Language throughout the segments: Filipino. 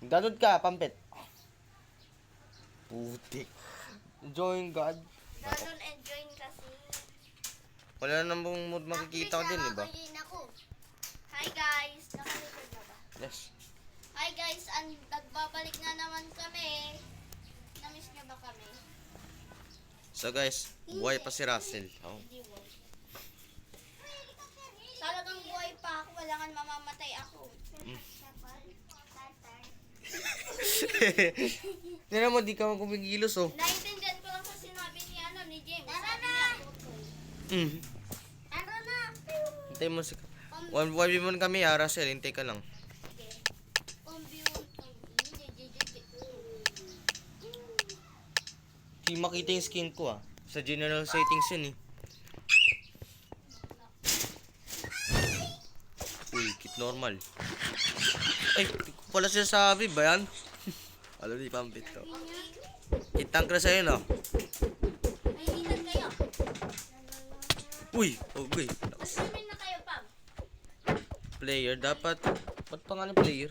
Ganod ka, pampit. Putik. Join God. Ganon and join kasi. Wala namang mood makikita ko din, diba? Hi guys! Nakalikod na ba? Yes. Hi guys! Nagbabalik na naman kami. Namiss niyo ba kami? So guys, buhay pa si Russell. Oh. Hindi wow. Talagang buhay pa ako. Wala nga mamamatay ako. Tignan mo, di ka kumigilos, oh. Naintindihan ko lang sa sinabi ni James. Tara na! Tara na! Hintay mo si... 1v1 kami, Russell. Hintay ka lang. Di makita yung skin ko, ah. Sa general settings yun, eh. Uy, kit normal. Ay, di ko pala sinasabi ba yan? Alam ni Pampit to. Kitang ka sa'yo, no? Ay, hinan kayo. Uy, okay. Maswimin na kayo, Pam. Player, dapat... Ba't pangalan player?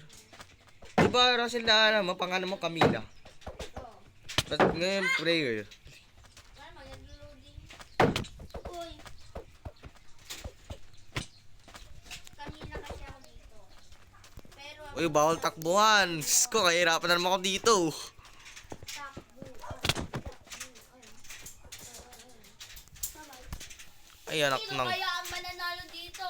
Diba, Russell, na alam mo, pangalan mo Camila. Ba't ngayon player? Paano mag-loading? Uy. Kanina kasi ako dito. Pero Uy, bawal takbuhan. Ko, kahirapan na naman ako dito. Ay, anak sino ng... kaya ang mananalo dito?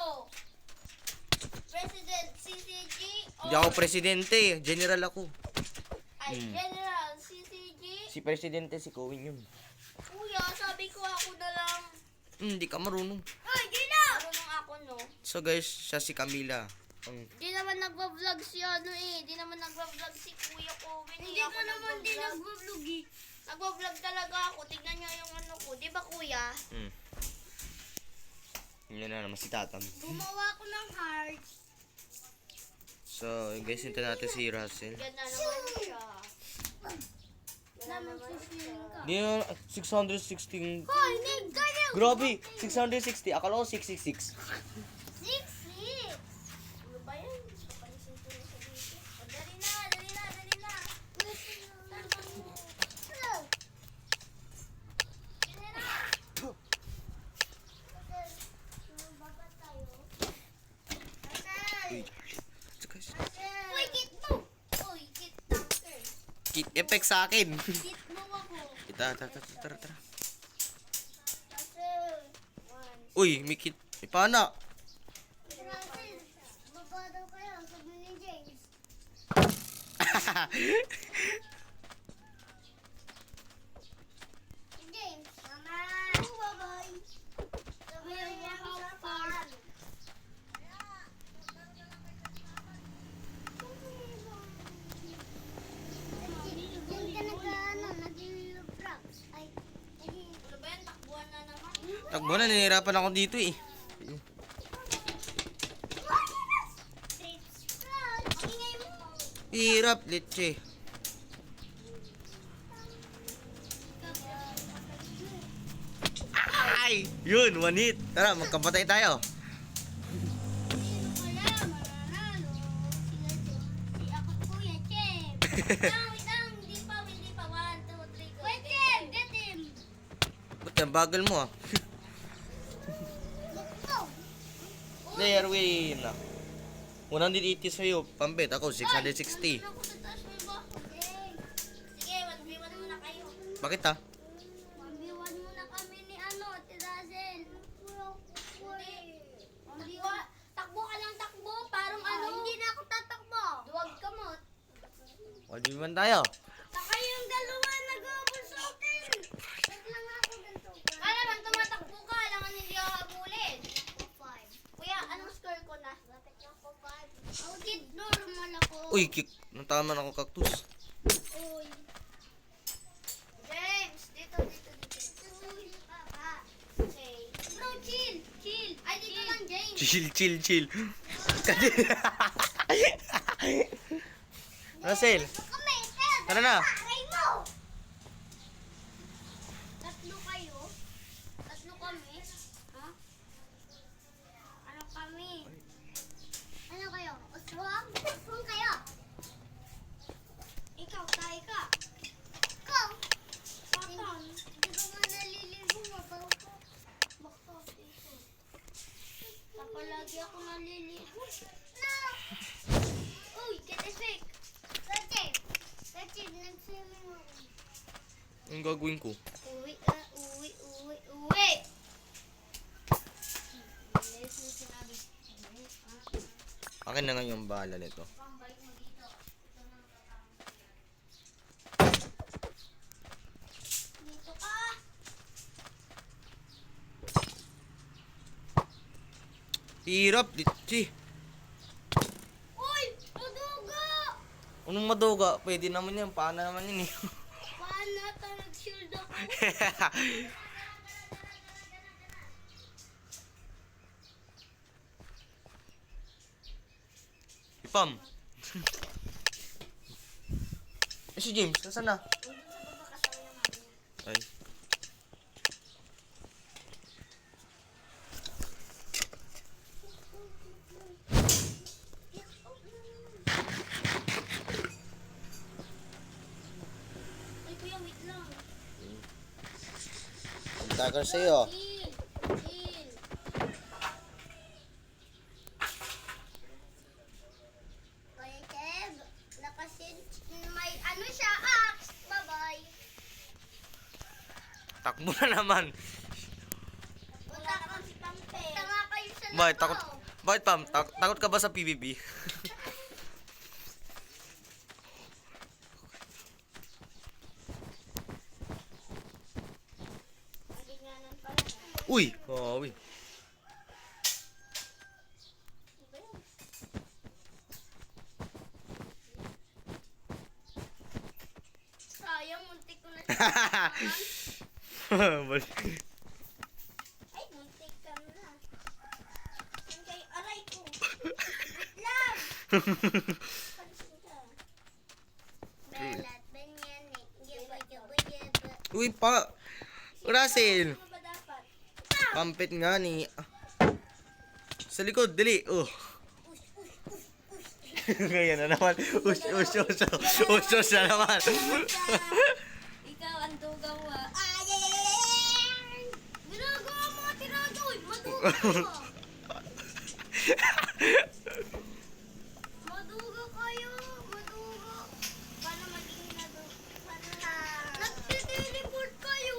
President CCG o Hindi ako presidente, general ako. General CCG? Si presidente, si Cohen yun. Kuya, sabi ko ako na lang. Hindi ka marunong. Ay, di na! Marunong ako, no? So guys, siya si Camila. Di naman nagbablog si Di naman nagbablog si Kuya Cohen. Hindi Ako naman din nagbablog eh. Nagbablog talaga ako. Tignan niyo yung ano ko. Di ba, Kuya? Yun na naman si Tatam. Gumawa ko ng heart. So guys, hinta natin si Russell. Ganda naman siya. Naman sisihin ka. Di na, 616. Hoy, hindi kayo! Grabe, 660. Akala ko 666. 6-6! Ano ba yan? Kapalisin ko na sa dito. O, dali na, dali na, dali na. Hello! Dali na. Baba tayo. Uy, so guys, Uy, kit mo! Uy, kit tanker. kit effect sa akin. Kit mo ako. Tara. Kasi, one. Uy, may kit. May pana. Russell, baba daw kayo. Sabi ni James. James, mama! Bye-bye! Sabi niya how far. Diyan ka nag-vlogs. Ay, Ano ba yan? Takbuhan na naman. Takbo na, nahihirapan ako dito eh. trips. Ang ingay mo. Hirap, leche. Ay! Yun, one hit. Tara, magkapatay tayo. Sino kaya mananalo? Sila si ako Kuya Jem. Wait lang, hindi pa. 1, 2, 3, go. Wait, Jem, get him. Ba't yung bagal mo ah? Let's go. Player win. 180 sa'yo, Pambet. Ako, 660. Ako sa taas mo ba? Jem, Sige, 1v1 muna kayo. Bakit ah? 1v1 muna kami ni Ate Russell. Takbo ka lang, takbo. Parang Hindi na ako tatakbo. Duwag ka mo. Wag tayo. Saka yung dalawa nag-uubos sa akin. Wait lang ako ganito. Kaya naman tumatakbo ka. Alangan hindi ako habulin. 5. Kuya, anong score ko na? Lapit na ako 5. Audit normal ako. Uy, kick. Nataman ako cactus. Uy. James, dito. Uy, papa. Okay. Bro, chill. Chill. Ay, dito lang, James. Chill. Russell, Kami, tara na. aray mo. Tatlo kayo? Tatlo kami? Ha? Ano kami? Ano kayo? Uswa? maliligo. No! Uy, get the fake. Gotcha. Gotcha, nag-swimming ako. Anong gagawin ko? Uwi. Yes, yung sinabi. Akin na nga yung bala nito. Pambalik mo dito. Ito na dito ka. Hirap, Litchi. Uy! Maduga! Anong maduga? Pwede naman yan. Paano naman yun eh. Paano ito nag-shield ako? Ipam. Eh si James, nasaan na? Ay. Ay, kuya, wait lang. Ang tagal sa'yo. Chill. Chill. Kuya Kev, nakasin, may ano siya, axe. Bye-bye. Takbo na naman. Punta ka si Pampe. Tanga kayo sa Bakit? labo. Bakit Pam? Takot ka ba sa PBB? Ang ganyanan pala. Uy! Oh, uy. Iba yun. Sayang, muntik ko na siya. Ay, muntik ka na. Yan kay aray ko. Wait lang. Pansin ka. Belat, banyan eh. Yaba, yaba, yaba. Uy pa! Russell! Ano ba dapat? Pampit nga ni... Sa likod, dali! Oh. Push, push, push, push. Ngayon na naman. Ush na naman. Ikaw ang dugaw ah. Ay! Ginagawa mga tirado eh. Maduga ka. Maduga kayo. Maduga. Paano maging naduga? Nagtiteleport kayo.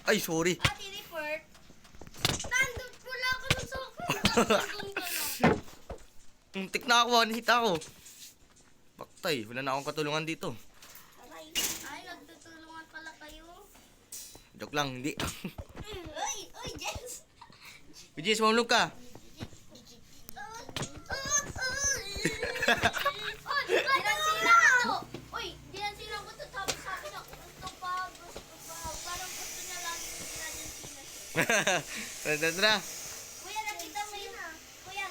Ay, sorry. Teleport? Nandun pula ka na sa akin. Nandun ka na. Muntik na ako, hit ako. Baktay, wala na akong katulungan dito. Aray. Ay, nagtutulungan pala kayo. Joke lang, hindi. Uy, Jens. Bijis, mahulog ka. Uy, dinansina ko to tapos sabi na gusto pa. Parang gusto niya lang yung dinansina. Tara. Kuya, nakita mo yun. Kuya,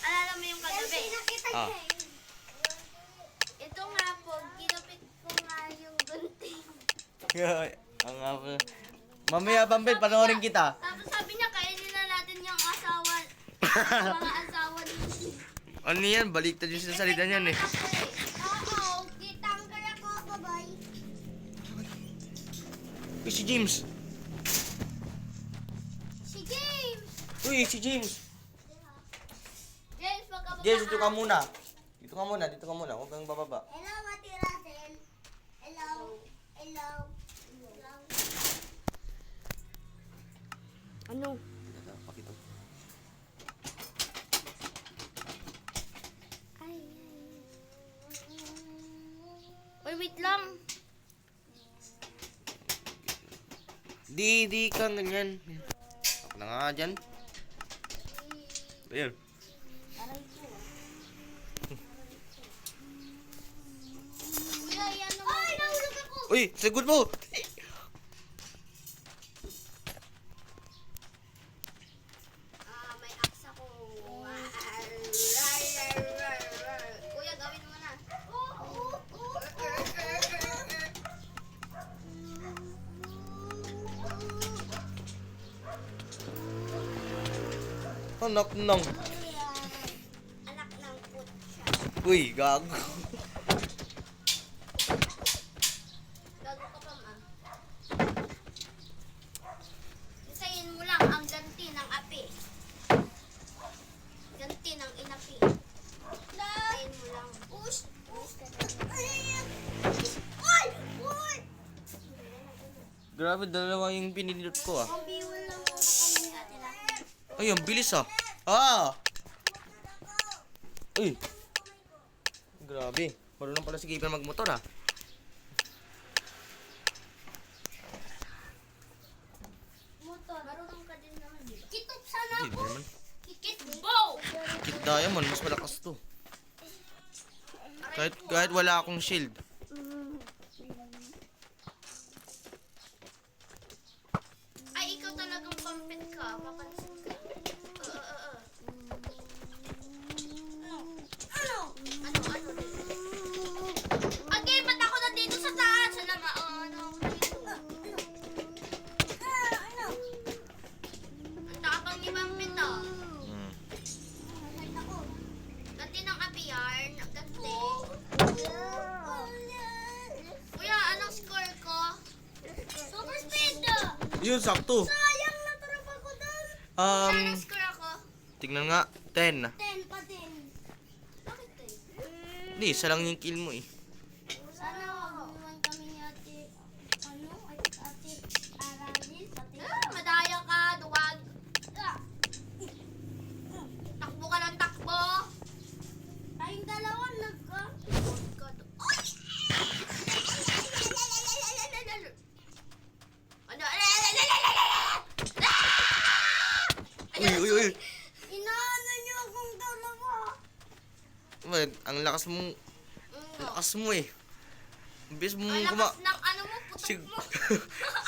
alala mo yung kagabi? Nakita Ah. niya Ito nga po, ginupit ko nga yung gunting. Ang nga. Mamaya, Pampit, panoorin kita. Tapos sabi niya, kainin na natin yung asawa. Mga asawa niya. Ano yan? Baliktad yung sasalita niyan eh. Oo, kitang kaya ko, bye-bye. Uy, si James. Si James! Uy, si James. James, magkababa. James, dito ka muna. Dito ka muna. Huwag kang bababa. Hello, Ate Russell. Hello. Hello. Hello. Ano? Pakita. Ay. Uy, wait lang. Di ka ganyan. Ako na nga dyan. Ayun. Aray ko. Kuya, yan naman. Ay, nahulog ako. Uy, sagot mo! May axe ako. Kuya, gawin mo na. Anak nang. Anak ng putya. Uy, gago. Gago ka pa, ma. Isayin mo lang ang ganti ng api. Grabe, dalawa yung pinindot ko ah. Pambiwan lang po kami ate lang. Ay, ang bilis ah. Ah! Uy! Grabe. Marunong pala si Gabriel magmotor ah. Motor. Marunong ka din naman, di ba? Kitop sana Hindi ako. naman. Kitbo! Kit Diamond, mas malakas to. Kahit wala akong shield. Ay, ikaw talagang pampit ka. Papansin ka. Ano? Ano? Okay, ba't ako nandito sa taas? Ano ma? Ano? Ano? Ang tapang ni Pampit ah. Hmm. Nakita ko. Ganti ng abiyar. Ganti. Kuya, anong score ko? Super speed! Yun, sakto. Sayang na tropa ko doon. Anong score ako? Tignan nga. 10. 10 pa din. Bakit kayo? Hindi, isa lang yung kill mo eh. Sana magbuwan kami ni ate. Ano? Ate Aralil. Pati. Madaya ka, duwag. Takbo ka ng takbo. Tayong dalawa nagka. Ay! Ano? Uy. Inaano niyo akong dalawa. Wait, ang lakas mo eh. Ang bilis mong Ang lakas ng ano mo, putok Sig- mo.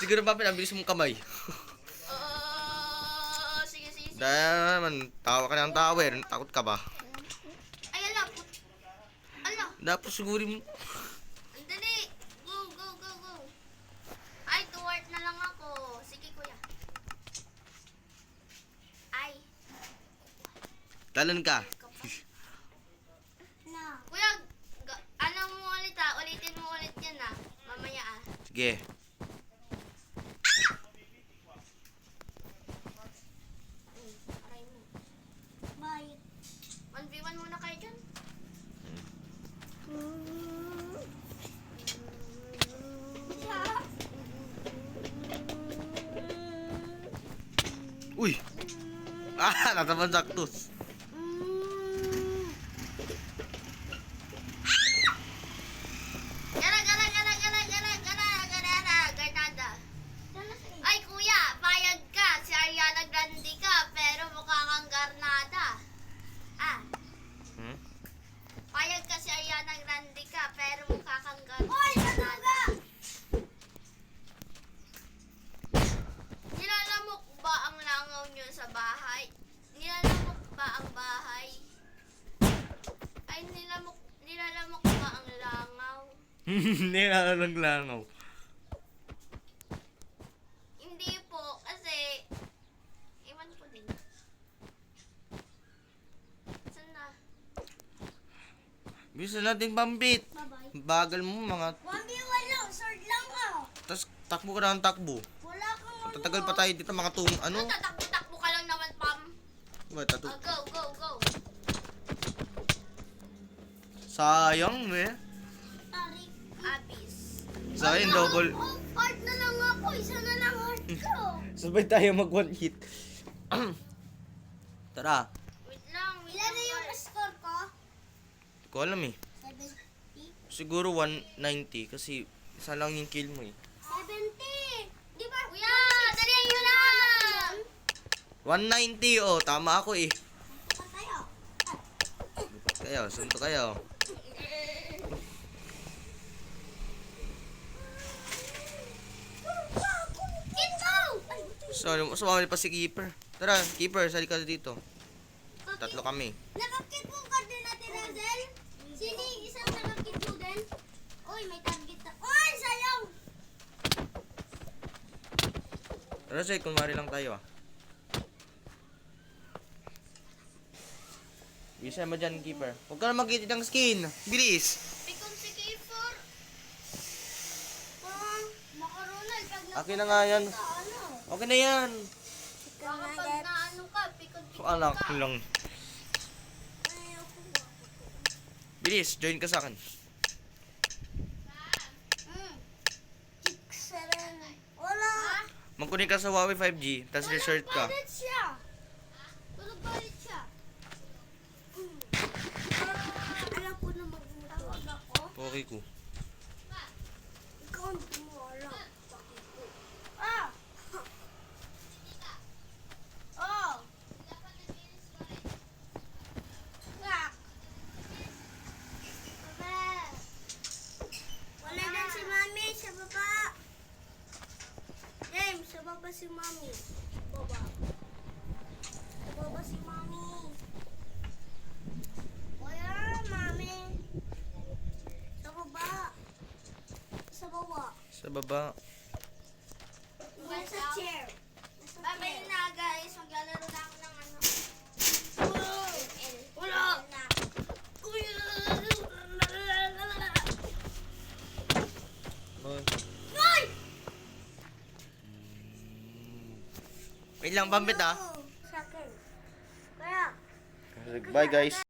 Siguro ba ang bilis mong kamay? Sige. Dahil naman, tawa ka ng tower. Takot ka ba? Ay, ala. Ala. Dapat siguro mo. Ang dali. Go. Ay, tuwart na lang ako. Sige, kuya. Ay. Talan ka. Na. Kuya, ano mo ulit ah? Ulitin mo ulit yan ah. Mamaya ah. Sige. Aray mo. Bye. 1v1 muna kayo dyan. Uy! Ah, natapan saktos. Granada. Ay kuya, payag ka. Si Ariana Grande ka, pero mukha kang Garnada. Ah, Hmm? payag ka si Ariana Grande ka, pero mukha kang Garnada. Oy, natuga! Nilalamok ba ang langaw niyo sa bahay? Nilalamok ba ang bahay? Ay, nilalamok ba ang langaw? Nilalang langaw. Hindi po, kasi iwan ko din. Saan na? Bisa natin pambit. Bye-bye. Bagal mo mga. 1v1 lang. Sword lang ah. Tas takbo ka na ng takbo. Wala kang ano. Tatagal pa tayo dito mga ano? Tatakbo ka lang naman, Pam. Ba, tatu. Go. Sayang eh. Tarik. Abis. Sayang double. Oh, heart na lang ako. Isa na lang heart ko. Sabay tayo mag one hit. Tara. Wait lang. Ilan na yung score ko? Hindi ko alam eh. 70? Siguro 190 kasi isa lang yung kill mo eh. 70! Di ba? Kuya, dalihan nyo lang. 190 oh, tama ako eh. Pa tayo. Sunto kayo. Ito! Ay, So, sumama pa si Keeper. Tara, Keeper, sali ka dito. Tatlo kami. nakakit mo ka din natin, Razel? Sino yung isang nakakit mo din? Uy, may target na. Uy, sayang! Tara, say, kunwari lang tayo ah. Bisa mo dyan, Keeper. Huwag ka na magkitid ng skin. Bilis. Pikon si K4. Makaronal, pag Akin na nga yan. ano? Okay na yan. Baka pag naano ka, pikon So, anak lang. Ayoko. Bilis, join ka sa akin. Six, seven. Wala Magkunin ka sa Huawei 5G, tapos resort ka. Balit siya. Walang balit siya. Alam ko na magtawag ako. Okay ko. Ikaw hindi mo alam. Ah! Oh! Yak! Baba! Wala na si Mami sa baba. James, sa baba si Mami. Baba. Sa baba si Mami. Wala, Mami. Sa baba. Sa baba. Sa baba. Nasa chair. Babay na guys, maglalaro na ako ng ano. Wala. Ay! Wait lang, bambit ah. Sa akin. Kaya, Bye guys.